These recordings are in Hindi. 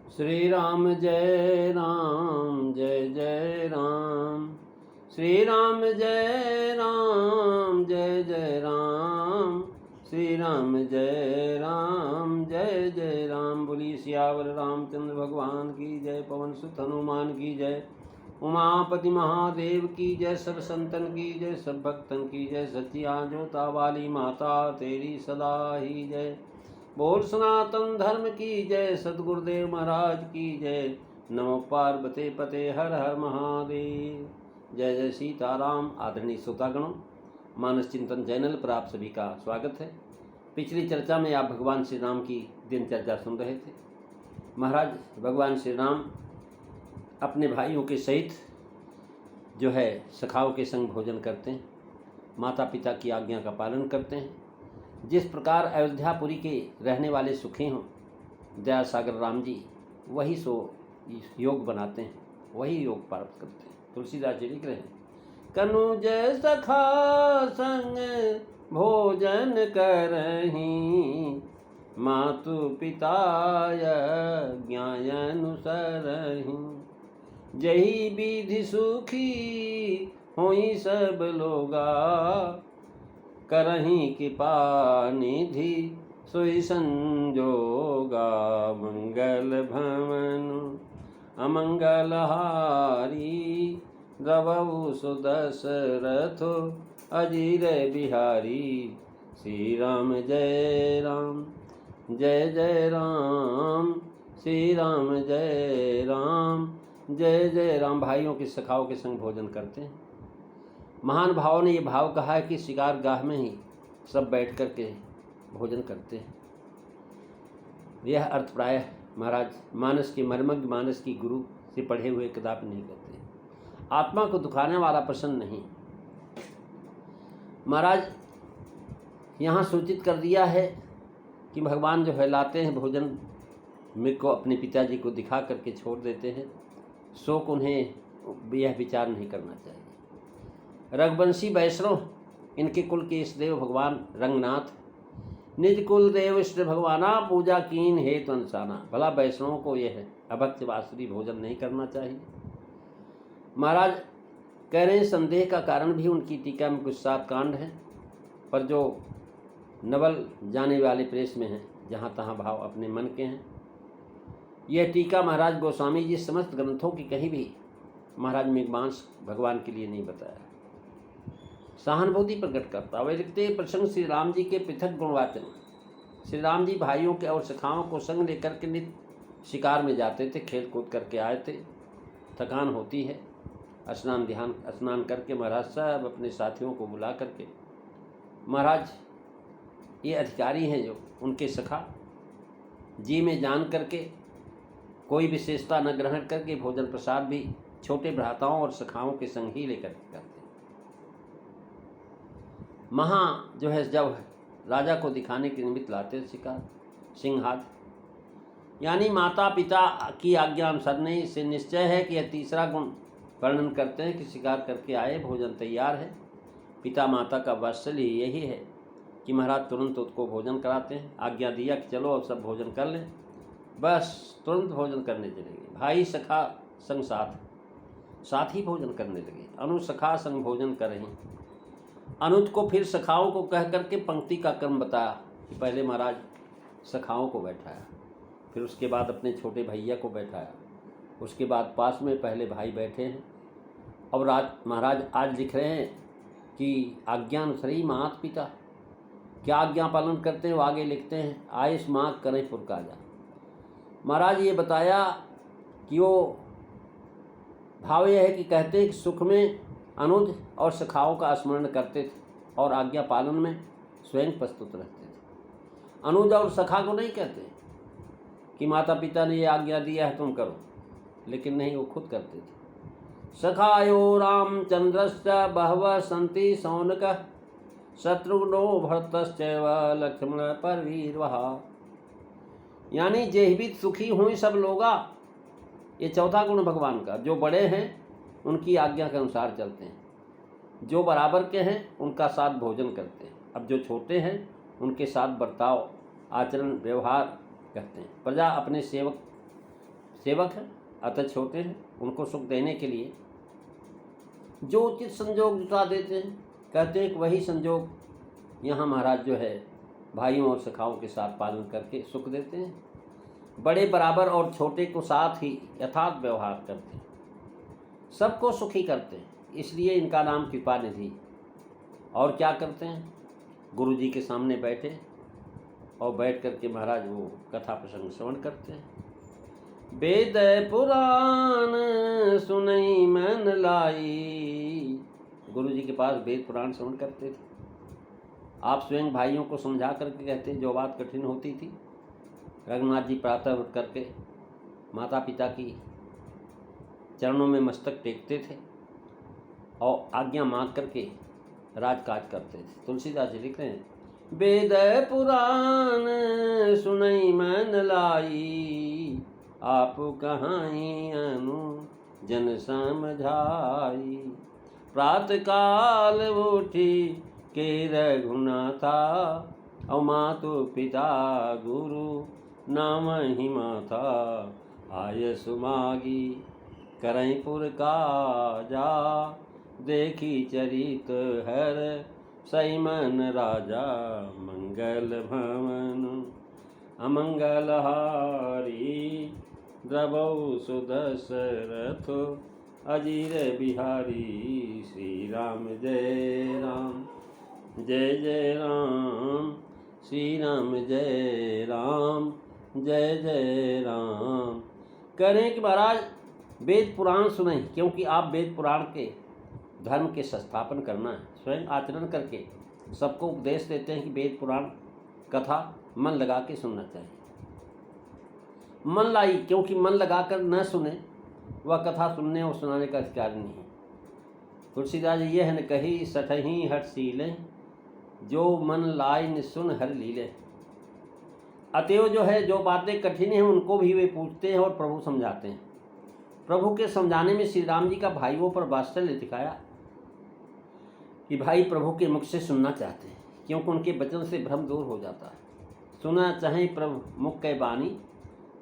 श्री राम जय राम जय जय राम। श्री राम जय राम जय जय राम। श्री राम जय राम जय जय राम। बोली सियावर रामचंद्र भगवान की जय। पवन सुत हनुमान की जय। उमापति महादेव की जय। सब संतन की जय, सब भक्तन की जय। सचिया जोता वाली माता तेरी सदा ही जय। बोल सनातन धर्म की जय। सतगुरुदेव महाराज की जय। नमो पार्वती पते हर हर महादेव। जय जय सीताराम। आदरणीय श्रोतागणों, मानस चिंतन चैनल पर आप सभी का स्वागत है। पिछली चर्चा में आप भगवान श्री राम की दिनचर्या सुन रहे थे। महाराज भगवान श्री राम अपने भाइयों के सहित जो है सखाओं के संग भोजन करते हैं, माता पिता की आज्ञा का पालन करते हैं। जिस प्रकार अयोध्यापुरी के रहने वाले सुखी हों, दया सागर राम जी वही सो योग बनाते हैं, वही योग प्राप्त करते हैं। तुलसीदास जी लिख रहे हैं, कनुज सखा संग भोजन करहीं, मातु पिताय ज्ञानुसरहीं। जही विधि सुखी होई सब लोगा, करहीं कृपा निधि सोई संजोगा। मंगल भवन अमंगल हारी, द्रवहु सुदशरथो अजीर बिहारी। श्री राम जय राम जय जय राम। श्री राम जय राम जय जय राम। भाइयों के सखाओं के संग भोजन करते हैं। महान भावों ने ये भाव कहा है कि शिकार गाह में ही सब बैठ कर के भोजन करते हैं। यह अर्थ प्रायः महाराज मानस के मर्मज्ञ, मानस की गुरु से पढ़े हुए कदापि नहीं करते। आत्मा को दुखाने वाला प्रसन्न नहीं। महाराज यहाँ सूचित कर दिया है कि भगवान जो है लाते हैं भोजन मृग को अपने पिताजी को दिखा करके छोड़ देते हैं। शोक उन्हें यह विचार नहीं करना चाहिए। रघुवंशी वैष्णव, इनके कुल के इष्ट देव भगवान रंगनाथ, निज कुल देव इष्ट भगवाना, पूजा कीन हेतु अनसाना। भला वैष्णवों को यह है अभक्त वासुरी भोजन नहीं करना चाहिए। महाराज कह रहे हैं संदेह का कारण भी उनकी टीका में कुछ 7 कांड हैं, पर जो नवल जाने वाले प्रेस में हैं, जहाँ तहाँ भाव अपने मन के हैं। यह टीका महाराज गोस्वामी जी समस्त ग्रंथों की कहीं भी महाराज मेघमांस भगवान के लिए नहीं बताया, सहानुभूति प्रकट करता। वे लिखते प्रसंग श्री राम जी के पृथक गुणवाचन। श्री राम जी भाइयों के और सखाओं को संग लेकर के नित्य शिकार में जाते थे, खेल कूद करके आए थे, थकान होती है, स्नान करके महाराज सब अपने साथियों को बुला करके, महाराज ये अधिकारी हैं जो उनके सखा, जी में जान करके कोई विशेषता न ग्रहण करके भोजन प्रसाद भी छोटे भ्राताओं और सखाओं के संग ही लेकर के करते। जो है जब राजा को दिखाने के निमित्त लाते शिकार सिंहाद, यानी माता पिता की आज्ञा अनुसरने से निश्चय है कि यह तीसरा गुण वर्णन करते हैं कि शिकार करके आए, भोजन तैयार है। पिता माता का वात्सल्य यही है कि महाराज तुरंत उसको भोजन कराते हैं। आज्ञा दिया कि चलो अब सब भोजन कर लें, बस तुरंत भोजन करने चलेंगे। भाई सखा संग साथ ही भोजन करने लगे। अनु सखा संग भोजन करें। अनुज को फिर सखाओं को कह करके पंक्ति का क्रम बताया कि पहले महाराज सखाओं को बैठाया, फिर उसके बाद अपने छोटे भैया को बैठाया, उसके बाद पास में पहले भाई बैठे हैं। और महाराज आज लिख रहे हैं कि आज्ञानुसारी मात पिता क्या आज्ञा पालन करते हैं, वो आगे लिखते हैं आयुष माँ करें पुरकाजा। महाराज ये बताया कि वो भाव यह है कि कहते हैं कि सुख में अनुज और सखाओं का स्मरण करते थे और आज्ञा पालन में स्वयं प्रस्तुत रहते थे। अनुज और सखा को नहीं कहते कि माता पिता ने ये आज्ञा दिया है तुम करो, लेकिन नहीं, वो खुद करते थे। सखायो रामचंद्रश्च बहवः सन्ति शौनकः, शत्रुघ्नो भरतश्चैव लक्ष्मण परवीरवः। यानी जेहवित सुखी हुई सब लोगा, ये चौथा गुण भगवान का। जो बड़े हैं उनकी आज्ञा के अनुसार चलते हैं, जो बराबर के हैं उनका साथ भोजन करते हैं। अब जो छोटे हैं उनके साथ बर्ताव, आचरण, व्यवहार करते हैं। प्रजा अपने सेवक सेवक हैं, अतः छोटे हैं, उनको सुख देने के लिए जो उचित संजोग जुटा देते हैं। कहते हैं कि वही संजोग यहाँ महाराज जो है भाइयों और सखाओं के साथ पालन करके सुख देते हैं। बड़े बराबर और छोटे को साथ ही यथार्थ व्यवहार करते हैं, सबको सुखी करते हैं, इसलिए इनका नाम कृपा निधि। और क्या करते हैं, गुरु जी के सामने बैठे और बैठ करके महाराज वो कथा प्रसंग श्रवण करते हैं। वेद पुराण सुनई मन लाई, गुरु जी के पास वेद पुराण श्रवण करते थे। आप स्वयं भाइयों को समझा करके कहते, जो बात कठिन होती थी रघुनाथ जी प्रातः उठ करके माता पिता की चरणों में मस्तक टेकते थे और आज्ञा मांग करके राजकाज करते थे। तुलसीदास जी लिख रहे हैं, वेद पुराण सुनई मन लाई, आप कहाई अनु जन समझाई। प्रात काल उठी के रघुनाथा, और मातु पिता गुरु नाम ही माथा। आय सुमागी करईपुर काजा, देखी चरित हर सई मन राजा। मंगल भवन अमंगल हारी, द्रवौ सुदशरथ अजीर बिहारी। श्री राम जय राम जय जय राम, श्री राम जय राम जय जय राम। कह रहे हैं कि महाराज वेद पुराण सुने, क्योंकि आप वेद पुराण के धर्म के संस्थापन करना है, स्वयं आचरण करके सबको उपदेश देते हैं कि वेद पुराण कथा मन लगा के सुनना चाहिए। मन लाई, क्योंकि मन लगाकर न सुने वह कथा सुनने और सुनाने का अधिकार नहीं है। तुलसीदास जी ये है न कही सठही हट सीले, जो मन लाई न सुन हर लीले। अतएव जो है जो बातें कठिन हैं उनको भी वे पूछते हैं और प्रभु समझाते हैं। प्रभु के समझाने में श्री राम जी का भाइयों पर वात्सल्य दिखाया कि भाई प्रभु के मुख से सुनना चाहते हैं, क्योंकि उनके वचन से भ्रम दूर हो जाता है। सुना चाहे प्रभु मुख कै बानी,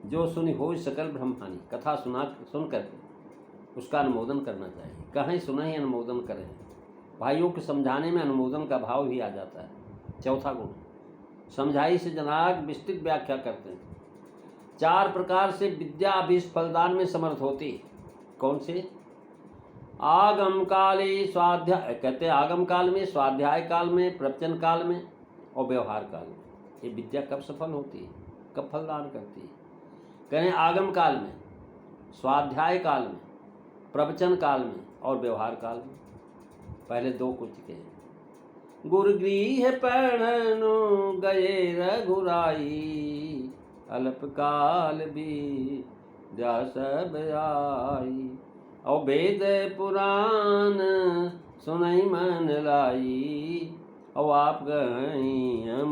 जो सुनी हो सकल भ्रम हानि। कथा सुन करके उसका अनुमोदन करना चाहिए, कहीं सुना ही अनुमोदन करें। भाइयों के समझाने में अनुमोदन का भाव भी आ जाता है। चौथा गुण, समझाई से जनाक विस्तृत व्याख्या करते हैं। 4 प्रकार से विद्या अभीष्ट फलदान में समर्थ होती। कौन से? आगम काले स्वाध्याय, कहते हैं आगम काल में, स्वाध्याय काल में, प्रवचन काल में और व्यवहार काल में। ये विद्या कब सफल होती है, कब फलदान करती है? कहें आगम काल में, स्वाध्याय काल में, प्रवचन काल में और व्यवहार काल में। पहले 2 कुछ के गुरुगृह पढ़नु गए रघुराई, अल्पकाल भी जा सब आई। और वेद पुराण सुनई मन लाई, और आप गई हम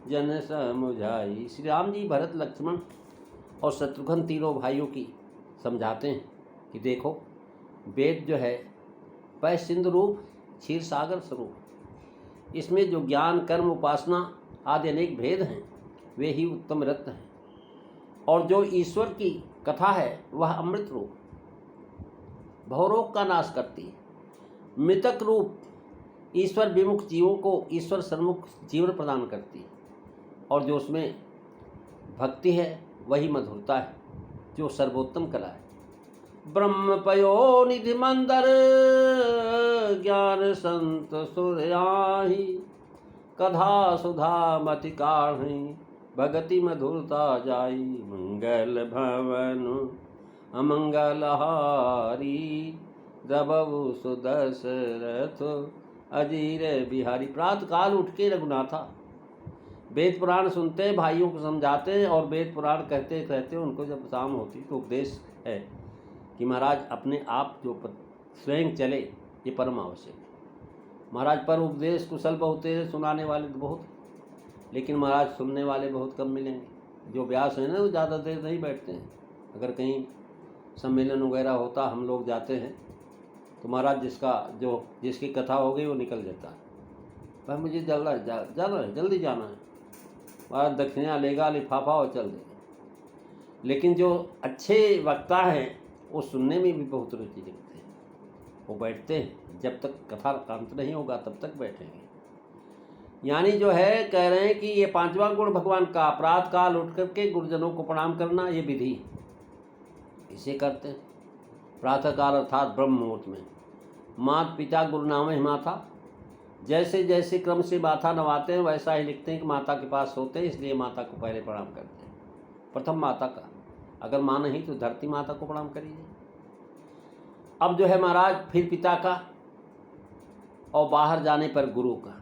जन समुझाई। श्री राम जी भरत लक्ष्मण और शत्रुघ्न तीनों भाइयों की समझाते हैं कि देखो वेद जो है पै सिंधु रूप क्षीर सागर स्वरूप, इसमें जो ज्ञान कर्म उपासना आदि अनेक भेद हैं वे ही उत्तम रत्न हैं। और जो ईश्वर की कथा है वह अमृत रूप भवरोग का नाश करती है। मृतक रूप ईश्वर विमुख जीवों को ईश्वर सन्मुख जीवन प्रदान करती है। और जो उसमें भक्ति है वही मधुरता है, जो सर्वोत्तम कला है। ब्रह्म पयो निधि मंदर, ज्ञान संत सुरयाही। कथा सुधा मति काढ़ी, भगति मधुरता जाई। मंगल भवन अमंगल हारी, द्रवहु सुदशरथ अजीर बिहारी। प्रातः काल उठ के रघुनाथा वेद पुराण सुनते, भाइयों को समझाते, और वेद पुराण कहते कहते उनको जब शाम होती तो उपदेश है कि महाराज अपने आप जो स्वयं चले, ये परम आवश्यक है। महाराज पर उपदेश कुशल बहुत है, सुनाने वाले तो बहुत, लेकिन महाराज सुनने वाले बहुत कम मिलेंगे। जो व्यास है ना वो ज़्यादा देर नहीं बैठते हैं। अगर कहीं सम्मेलन वगैरह होता, हम लोग जाते हैं तो महाराज जिसकी कथा हो गई वो निकल जाता है, भाई मुझे जाना है, जल्दी जाना है। महाराज दक्षिणा लेगा, लिफाफा और चल देगा। लेकिन जो अच्छे वक्ता हैं वो सुनने में भी बहुत रुचि रखते हैं। वो बैठते हैं, जब तक कथा का अंत नहीं होगा तब तक बैठेंगे। यानी जो है कह रहे हैं कि ये पांचवा गुण भगवान का प्रातः काल उठ करके गुरुजनों को प्रणाम करना, ये विधि इसे करते हैं प्रातःकाल अर्थात ब्रह्म मुहूर्त में। माता पिता गुरु नाम है माता, जैसे जैसे क्रम से माथा नवाते हैं वैसा ही लिखते हैं कि माता के पास होते हैं, इसलिए माता को पहले प्रणाम करते हैं। प्रथम माता का, अगर माँ नहीं तो धरती माता को प्रणाम करिए। अब जो है महाराज फिर पिता का, और बाहर जाने पर गुरु का।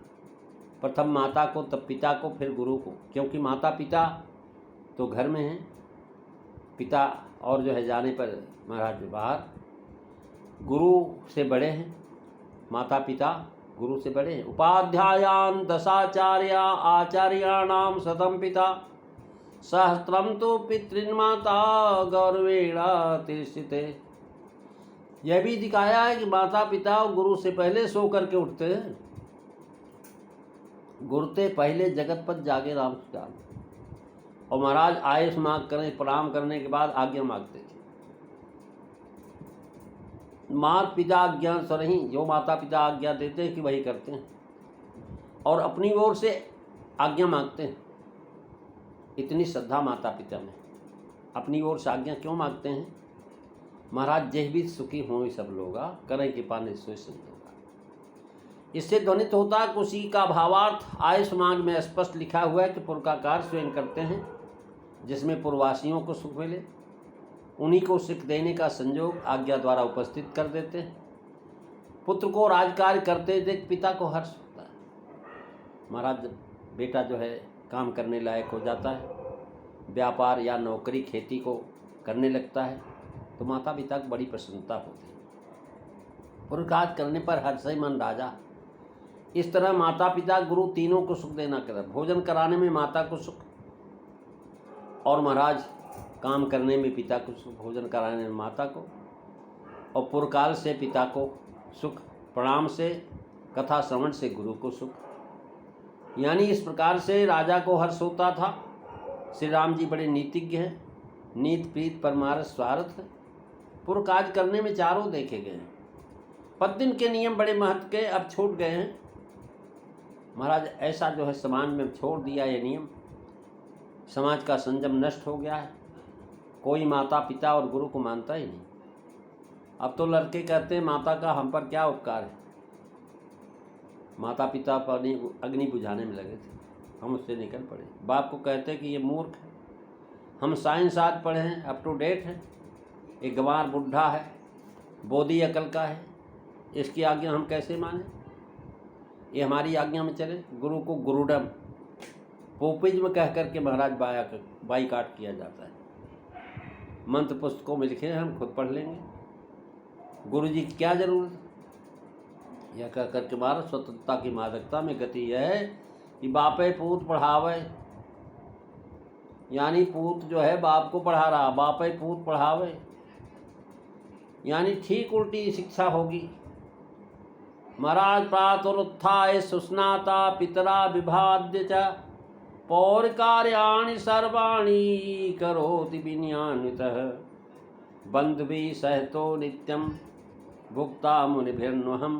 प्रथम माता को, तब पिता को, फिर गुरु को, क्योंकि माता पिता तो घर में हैं, पिता और जो है जाने पर महाराज बाहर। गुरु से बड़े हैं, माता पिता गुरु से बड़े हैं। उपाध्यायान दशाचार्या आचार्याणाम शतम पिता सहस्त्रम तो पितृन्माता गौरवेणा तिष्ठते। यह भी दिखाया है कि माता पिता और गुरु से पहले सो करके उठते हैं। गुरुते पहले जगत पर जागे राम सुजान। और महाराज आयुष मांग करें, प्रणाम करने के बाद आज्ञा मांगते थे। माता पिता आज्ञा स्वरही, जो माता पिता आज्ञा देते हैं कि वही करते हैं, और अपनी ओर से आज्ञा मांगते हैं। इतनी श्रद्धा माता पिता में। अपनी ओर से आज्ञा क्यों मांगते हैं? महाराज जय भी सुखी हों सब लोगा, करें कि पाने सोई संजोगा। इससे ध्वनित होता है उसी का भावार्थ आयुष मांग में स्पष्ट लिखा हुआ है कि पुर का कार्य स्वयं करते हैं, जिसमें पूर्ववासियों को सुख मिले, उन्हीं को सुख देने का संयोग आज्ञा द्वारा उपस्थित कर देते हैं। पुत्र को राजकार्य करते देख पिता को हर्ष होता है। महाराज बेटा जो है काम करने लायक हो जाता है, व्यापार या नौकरी खेती को करने लगता है, तो माता पिता को बड़ी प्रसन्नता होती है। पुरुषार्थ करने पर हर्षय मन राजा। इस तरह माता पिता गुरु तीनों को सुख देना कर, भोजन कराने में माता को सुख, और महाराज काम करने में पिता को सुख, भोजन कराने में माता को, और पुरकाल से पिता को सुख, प्रणाम से, कथा श्रवण से गुरु को सुख। यानी इस प्रकार से राजा को हर्ष होता था। श्री राम जी बड़े नीतिज्ञ हैं, नीत प्रीत परमार्थ स्वार्थ है। पुरकाज करने में चारों देखे गए हैं। पद्दिन के नियम बड़े महत्व के अब छूट गए हैं। महाराज ऐसा जो है समाज में छोड़ दिया ये नियम, समाज का संयम नष्ट हो गया है। कोई माता पिता और गुरु को मानता ही नहीं। अब तो लड़के कहते हैं माता का हम पर क्या उपकार है। माता पिता पर अग्नि बुझाने में लगे थे, हम उससे निकल पड़े। बाप को कहते कि ये मूर्ख है, हम साइंस आज पढ़े हैं, अप टू डेट है, एक गंवार बुढ़ा है, बोधी अकल का है, इसकी आज्ञा हम कैसे माने? ये हमारी आज्ञा में चले। गुरु को गुरुडम पोपिज्म कह करके महाराज बाईकाट किया जाता है। मंत्र पुस्तकों में लिखे हैं, हम खुद पढ़ लेंगे, गुरु जी की क्या जरूरत? यह कह करके महाराज स्वतंत्रता की मादकता में गति यह है कि बापे पूत पढ़ावे, यानी पूत जो है बाप को पढ़ा रहा, बापे पूत पढ़ावे, यानी ठीक उल्टी शिक्षा होगी। महाराज प्रातरुत्थाय सुस्नाता पितरा विभाद्य च पौर कार्याणि सर्वाणि करोति विन्यान्वितः बंधुभिः सहतो नित्यं भुक्ता मुनिभिर्नहं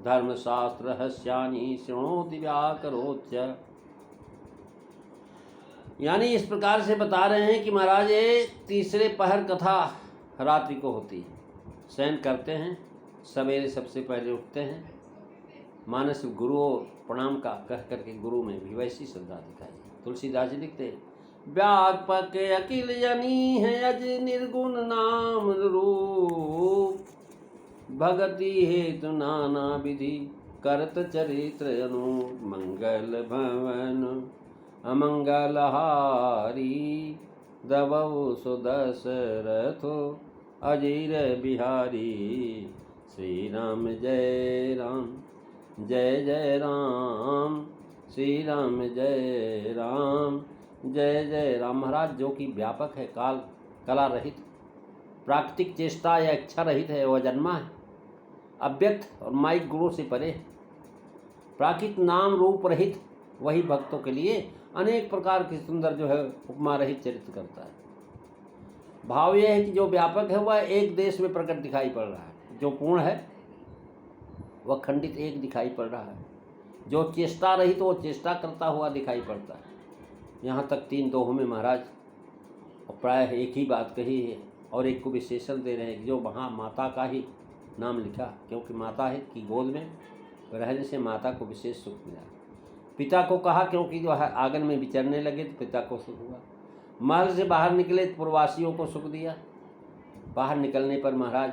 धर्मशास्त्र रहस्यानि शृणोति व्याकरोच्य। यानी इस प्रकार से बता रहे हैं कि महाराज ये तीसरे पहर कथा रात्रि को होती है। शयन करते हैं, सवेरे सबसे पहले उठते हैं, मानस गुरु प्रणाम का कह करके गुरु में भी वैसी श्रद्धा दिखाई। तुलसीदास जी लिखते हैं व्यापक अकिल जनी है अज निर्गुण नाम रूप भगति हेतु नाना विधि करत चरित्र अनु मंगल भवन अमंगल हारी दबौ सुदशरथो अजीर बिहारी श्री राम जय राम जय जय राम श्री राम जय राम जय जय राम। महाराज जो कि व्यापक है, काल कला रहित, प्राकृतिक चेष्टा या इच्छा रहित है, वह जन्मा है, अव्यक्त और माइक गुणों से परे, प्राकृतिक नाम रूप रहित, वही भक्तों के लिए अनेक प्रकार की सुंदर जो है उपमा रहित चरित्र करता है। भाव यह है कि जो व्यापक है वह एक देश में प्रकट दिखाई पड़ रहा है, जो पूर्ण है वह खंडित एक दिखाई पड़ रहा है, जो चेष्टा रही तो वो चेष्टा करता हुआ दिखाई पड़ता है। यहाँ तक 3 दोहों में महाराज प्रायः एक ही बात कही है और एक को विशेषण दे रहे हैं, जो वहाँ माता का ही नाम लिखा, क्योंकि माता है कि गोद में रहने से माता को विशेष सुख मिला। पिता को कहा क्योंकि जो है आंगन में विचरने लगे तो पिता को सुख हुआ। महल से बाहर निकले तो प्रवासियों को सुख दिया। बाहर निकलने पर महाराज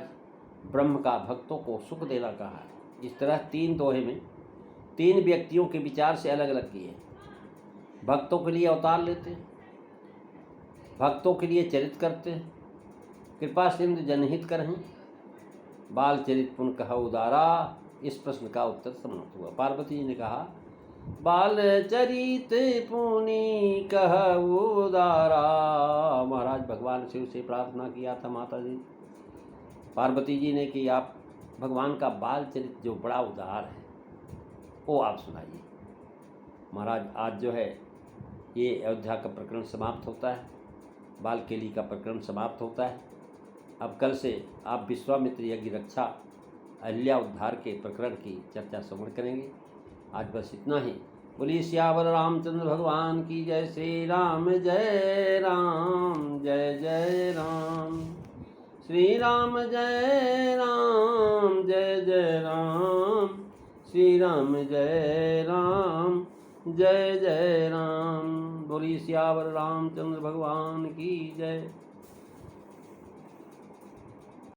ब्रह्म का भक्तों को सुख देना कहा है। इस तरह 3 दोहे में 3 व्यक्तियों के विचार से अलग अलग किए। भक्तों के लिए अवतार लेते हैं, भक्तों के लिए चरित करते हैं, कृपा सिंधु जनहित करहीं, बाल चरित पुन कहा उदारा। इस प्रश्न का उत्तर समाप्त हुआ। पार्वती जी ने कहा बाल चरित पुनि कह उदारा। महाराज भगवान शिव से प्रार्थना किया था माता जी पार्वती जी ने कि आप भगवान का बाल चरित जो बड़ा उदार है वो आप सुनाइए। महाराज आज जो है ये अयोध्या का प्रकरण समाप्त होता है, बालकेली का प्रकरण समाप्त होता है। अब कल से आप विश्वामित्र यज्ञ रक्षा अहिल्या उद्धार के प्रकरण की चर्चा श्रवण करेंगे। आज बस इतना ही। बोलिए सियावर रामचंद्र भगवान की जय। श्री राम जय राम, जय जय राम। श्री राम जय राम, जय जय राम। श्री राम जय राम, जय जय राम। बोलिए सियावर रामचंद्र भगवान की जय।